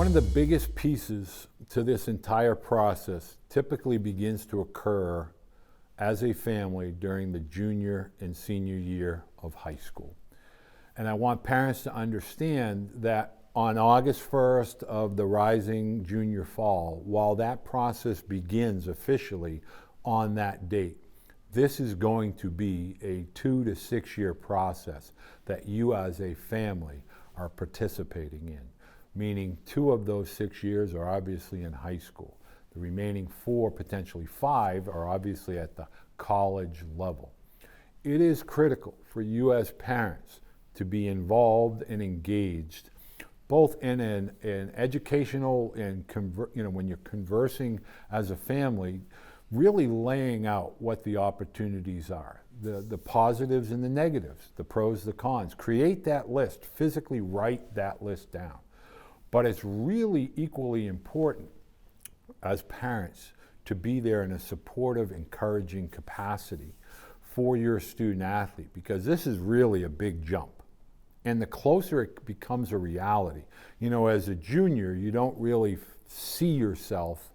One of the biggest pieces to this entire process typically begins to occur as a family during the junior and senior year of high school. And I want parents to understand that on August 1st of the rising junior fall, while that process begins officially on that date, this is going to be a 2 to 6 year process that you as a family are participating in, meaning 2 of those 6 years are obviously in high school. The remaining 4, potentially 5, are obviously at the college level. It is critical for you as parents to be involved and engaged both in an educational and when you're conversing as a family, really laying out what the opportunities are, the positives and the negatives, the pros, the cons. Create that list, physically write that list down. But it's really equally important as parents to be there in a supportive, encouraging capacity for your student athlete, because this is really a big jump. And the closer it becomes a reality, as a junior, you don't really see yourself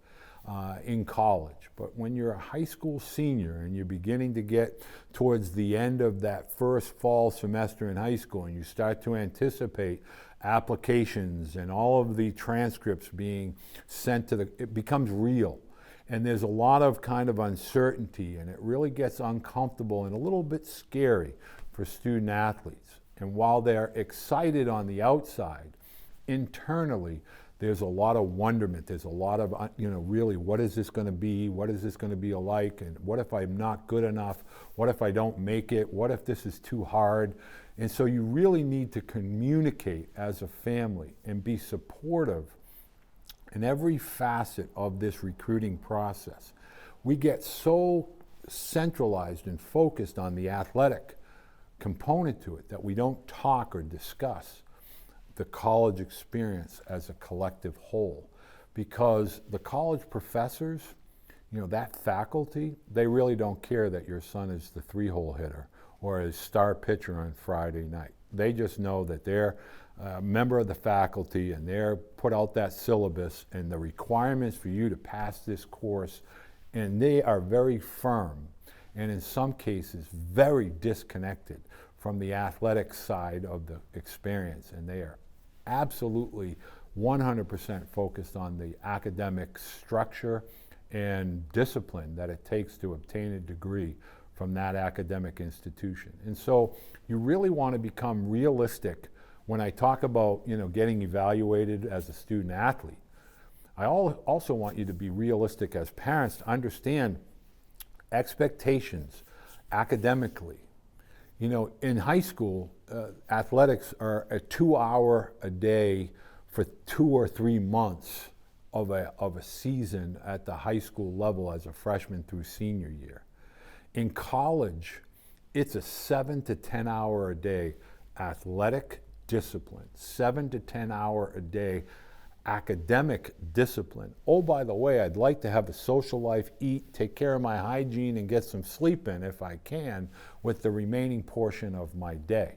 in college. But when you're a high school senior and you're beginning to get towards the end of that first fall semester in high school, and you start to anticipate applications and all of the transcripts being sent it becomes real. And there's a lot of kind of uncertainty, and it really gets uncomfortable and a little bit scary for student athletes. And while they're excited on the outside, internally, there's a lot of wonderment. There's a lot of, really, what is this going to be? What is this going to be like? And what if I'm not good enough? What if I don't make it? What if this is too hard? And so you really need to communicate as a family and be supportive in every facet of this recruiting process. We get so centralized and focused on the athletic component to it that we don't talk or discuss the college experience as a collective whole, because the college professors, that faculty, they really don't care that your son is the 3-hole hitter or a star pitcher on Friday night. They just know that they're a member of the faculty and they're put out that syllabus and the requirements for you to pass this course, and they are very firm and in some cases very disconnected from the athletic side of the experience, and they are absolutely 100% focused on the academic structure and discipline that it takes to obtain a degree from that academic institution. And so you really want to become realistic when I talk about getting evaluated as a student athlete. I also want you to be realistic as parents to understand expectations academically. In high school, athletics are a 2-hour a day for 2 or 3 months of a season at the high school level as a freshman through senior year. In college, it's a 7 to 10 hour a day athletic discipline, 7 to 10 hour a day academic discipline. Oh, by the way, I'd like to have a social life, eat, take care of my hygiene, and get some sleep in if I can with the remaining portion of my day.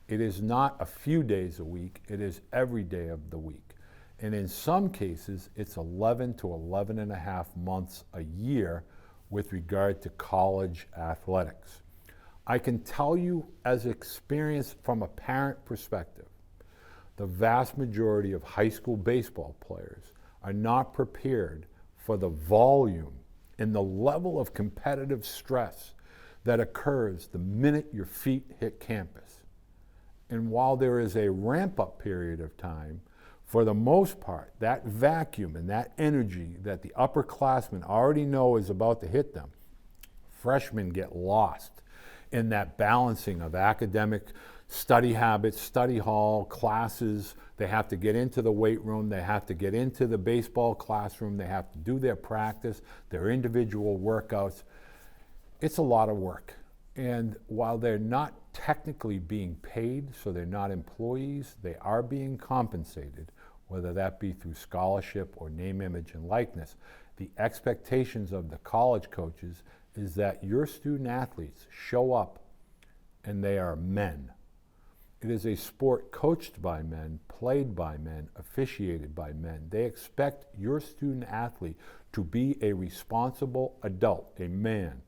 It is not a few days a week, it is every day of the week. And in some cases, it's 11 to 11 and a half months a year with regard to college athletics. I can tell you as experience from a parent perspective, the vast majority of high school baseball players are not prepared for the volume and the level of competitive stress that occurs the minute your feet hit campus. And while there is a ramp-up period of time, for the most part, that vacuum and that energy that the upperclassmen already know is about to hit them, freshmen get lost in that balancing of academic study habits, study hall, classes. They have to get into the weight room, they have to get into the baseball classroom, they have to do their practice, their individual workouts. It's a lot of work. And while they're not technically being paid, so they're not employees, they are being compensated, whether that be through scholarship or name, image, and likeness. The expectations of the college coaches is that your student athletes show up and they are men. It is a sport coached by men, played by men, officiated by men. They expect your student athlete to be a responsible adult, a man,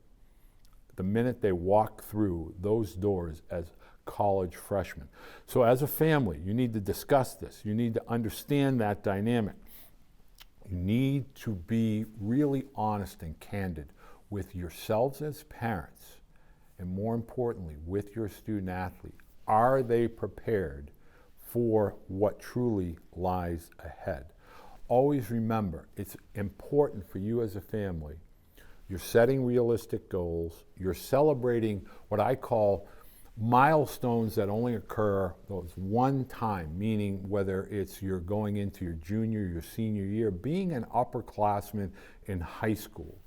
the minute they walk through those doors as college freshmen. So as a family, you need to discuss this. You need to understand that dynamic. You need to be really honest and candid with yourselves as parents, and more importantly, with your student athlete. Are they prepared for what truly lies ahead? Always remember, it's important for you as a family. You're setting realistic goals. You're celebrating what I call milestones that only occur those one time, meaning whether it's you're going into your junior, your senior year. Being an upperclassman in high school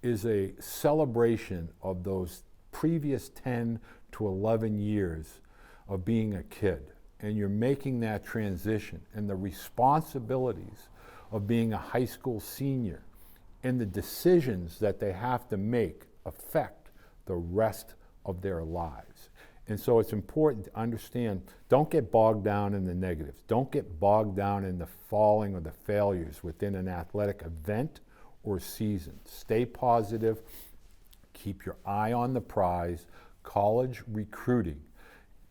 is a celebration of those previous 10 to 11 years of being a kid, and you're making that transition, and the responsibilities of being a high school senior and the decisions that they have to make affect the rest of their lives. And so it's important to understand, don't get bogged down in the negatives. Don't get bogged down in the falling or the failures within an athletic event or season. Stay positive, keep your eye on the prize. College recruiting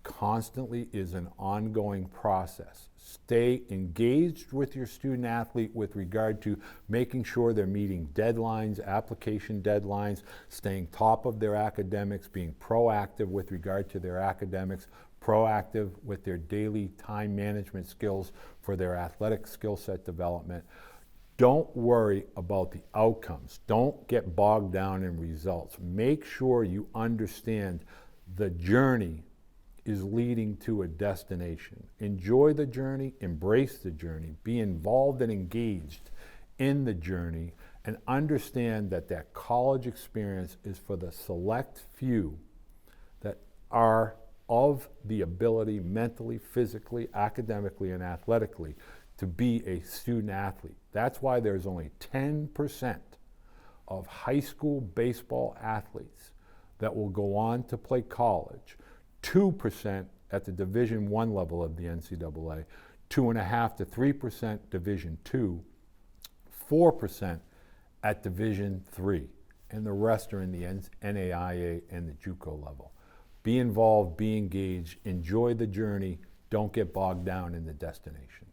constantly is an ongoing process. Stay engaged with your student athlete with regard to making sure they're meeting deadlines, application deadlines, staying top of their academics, being proactive with regard to their academics, proactive with their daily time management skills for their athletic skill set development. Don't worry about the outcomes. Don't get bogged down in results. Make sure you understand the journey is leading to a destination. Enjoy the journey, embrace the journey, be involved and engaged in the journey, and understand that that college experience is for the select few that are of the ability mentally, physically, academically, and athletically to be a student athlete. That's why there's only 10% of high school baseball athletes that will go on to play college, 2% at the Division I level of the NCAA, 2.5% to 3% Division II, 4% at Division III, and the rest are in the NAIA and the JUCO level. Be involved, be engaged, enjoy the journey, don't get bogged down in the destination.